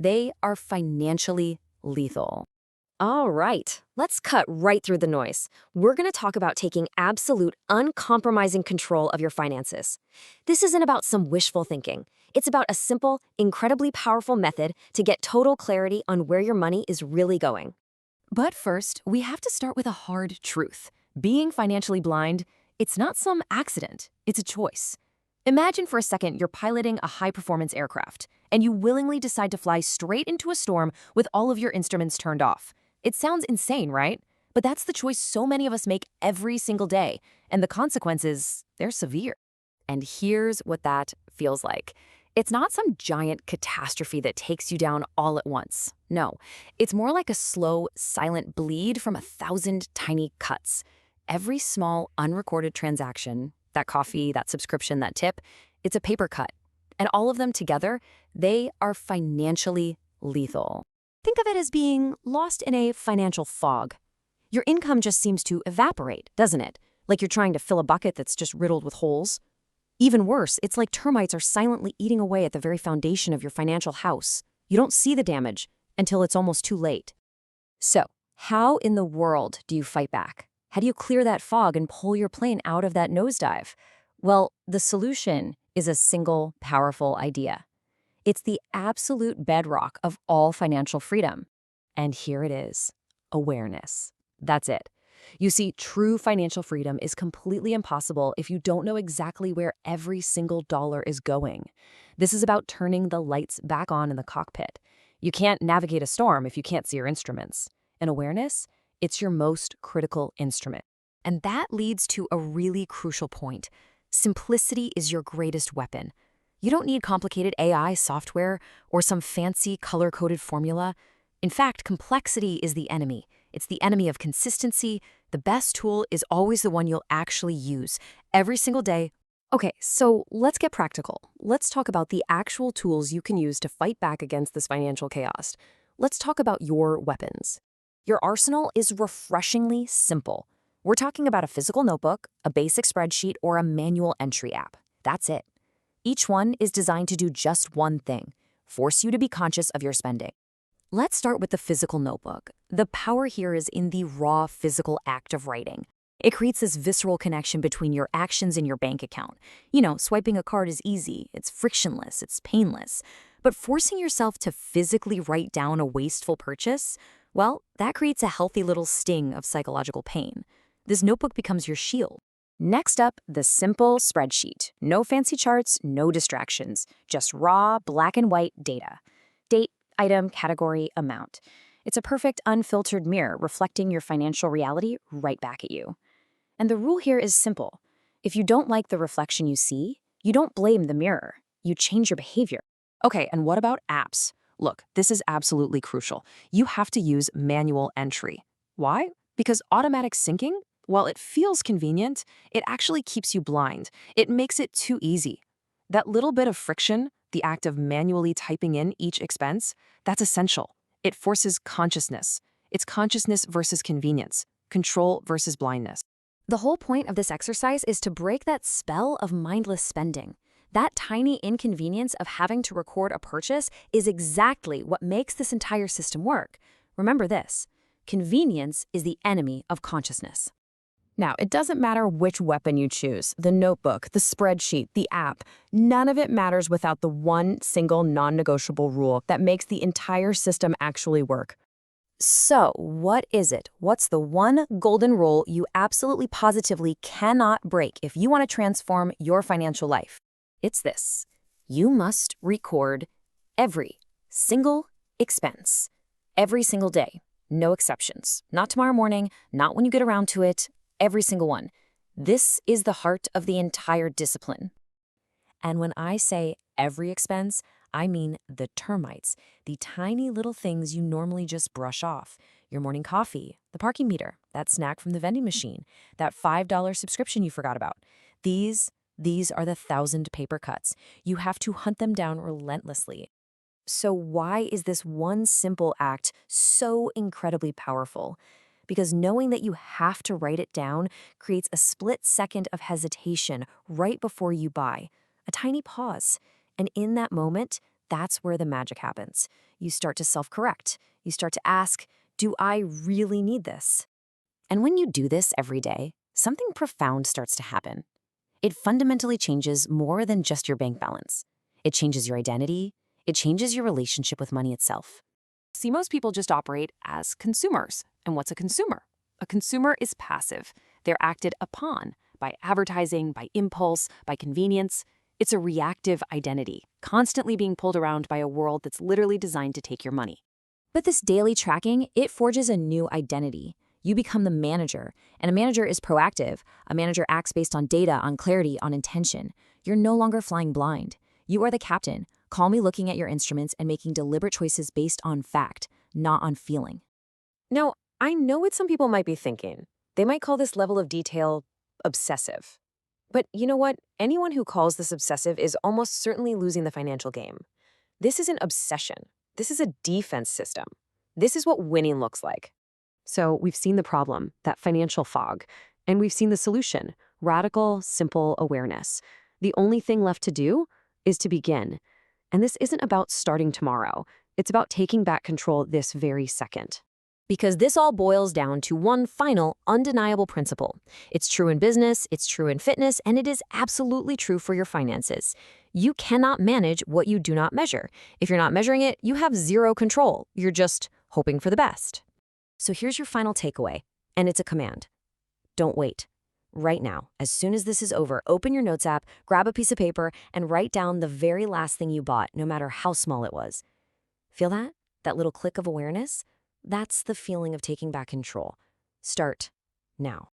They are financially lethal. All right, let's cut right through the noise. We're going to talk about taking absolute, uncompromising control of your finances. This isn't about some wishful thinking. It's about a simple, incredibly powerful method to get total clarity on where your money is really going. But first, we have to start with a hard truth. Being financially blind, it's not some accident, it's a choice. Imagine for a second you're piloting a high-performance aircraft, and you willingly decide to fly straight into a storm with all of your instruments turned off. It sounds insane, right? But that's the choice so many of us make every single day, and the consequences, they're severe. And here's what that feels like. It's not some giant catastrophe that takes you down all at once. No, it's more like a slow, silent bleed from 1,000 tiny cuts. Every small, unrecorded transaction, that coffee, that subscription, that tip, it's a paper cut. And all of them together, they are financially lethal. Think of it as being lost in a financial fog. Your income just seems to evaporate, doesn't it? Like you're trying to fill a bucket that's just riddled with holes. Even worse, it's like termites are silently eating away at the very foundation of your financial house. You don't see the damage until it's almost too late. So, how in the world do you fight back? How do you clear that fog and pull your plane out of that nosedive? Well, the solution is a single, powerful idea. It's the absolute bedrock of all financial freedom. And here it is: awareness. That's it. You see, true financial freedom is completely impossible if you don't know exactly where every single dollar is going. This is about turning the lights back on in the cockpit. You can't navigate a storm if you can't see your instruments. And awareness, it's your most critical instrument. And that leads to a really crucial point. Simplicity is your greatest weapon. You don't need complicated AI software or some fancy color-coded formula. In fact, complexity is the enemy. It's the enemy of consistency. The best tool is always the one you'll actually use every single day. Okay, so let's get practical. Let's talk about the actual tools you can use to fight back against this financial chaos. Let's talk about your weapons. Your arsenal is refreshingly simple. We're talking about a physical notebook, a basic spreadsheet, or a manual entry app. That's it. Each one is designed to do just one thing: force you to be conscious of your spending. Let's start with the physical notebook. The power here is in the raw physical act of writing. It creates this visceral connection between your actions and your bank account. You know, swiping a card is easy, it's frictionless, it's painless. But forcing yourself to physically write down a wasteful purchase, well, that creates a healthy little sting of psychological pain. This notebook becomes your shield. Next up, the simple spreadsheet. No fancy charts, no distractions, just raw, black and white data. Date, item, category, amount. It's a perfect, unfiltered mirror reflecting your financial reality right back at you. And the rule here is simple. If you don't like the reflection you see, you don't blame the mirror. You change your behavior. Okay, and what about apps? Look, this is absolutely crucial. You have to use manual entry. Why? Because automatic syncing, while it feels convenient, it actually keeps you blind. It makes it too easy. That little bit of friction, the act of manually typing in each expense, that's essential. It forces consciousness. It's consciousness versus convenience, control versus blindness. The whole point of this exercise is to break that spell of mindless spending. That tiny inconvenience of having to record a purchase is exactly what makes this entire system work. Remember this: convenience is the enemy of consciousness. Now, it doesn't matter which weapon you choose, the notebook, the spreadsheet, the app, none of it matters without the one single non-negotiable rule that makes the entire system actually work. So, what is it? What's the one golden rule you absolutely positively cannot break if you want to transform your financial life? It's this: you must record every single expense, every single day, no exceptions. Not tomorrow morning, not when you get around to it. Every single one. This is the heart of the entire discipline. And when I say every expense, I mean the termites, the tiny little things you normally just brush off. Your morning coffee, the parking meter, that snack from the vending machine, that $5 subscription you forgot about. These are the 1,000 paper cuts. You have to hunt them down relentlessly. So why is this one simple act so incredibly powerful? Because knowing that you have to write it down creates a split second of hesitation right before you buy, a tiny pause. And in that moment, that's where the magic happens. You start to self-correct. You start to ask, do I really need this? And when you do this every day, something profound starts to happen. It fundamentally changes more than just your bank balance. It changes your identity. It changes your relationship with money itself. See, most people just operate as consumers. And what's a consumer? A consumer is passive. They're acted upon by advertising, by impulse, by convenience. It's a reactive identity, constantly being pulled around by a world that's literally designed to take your money. But this daily tracking, it forges a new identity. You become the manager, and a manager is proactive. A manager acts based on data, on clarity, on intention. You're no longer flying blind. You are the captain, calmly looking at your instruments and making deliberate choices based on fact, not on feeling. Now, I know what some people might be thinking. They might call this level of detail obsessive. But you know what? Anyone who calls this obsessive is almost certainly losing the financial game. This isn't obsession. This is a defense system. This is what winning looks like. So we've seen the problem, that financial fog, and we've seen the solution, radical, simple awareness. The only thing left to do is to begin. And this isn't about starting tomorrow. It's about taking back control this very second. Because this all boils down to one final, undeniable principle. It's true in business, it's true in fitness, and it is absolutely true for your finances. You cannot manage what you do not measure. If you're not measuring it, you have zero control. You're just hoping for the best. So here's your final takeaway, and it's a command. Don't wait. Right now, as soon as this is over, open your Notes app, grab a piece of paper, and write down the very last thing you bought, no matter how small it was. Feel that? That little click of awareness? That's the feeling of taking back control. Start now.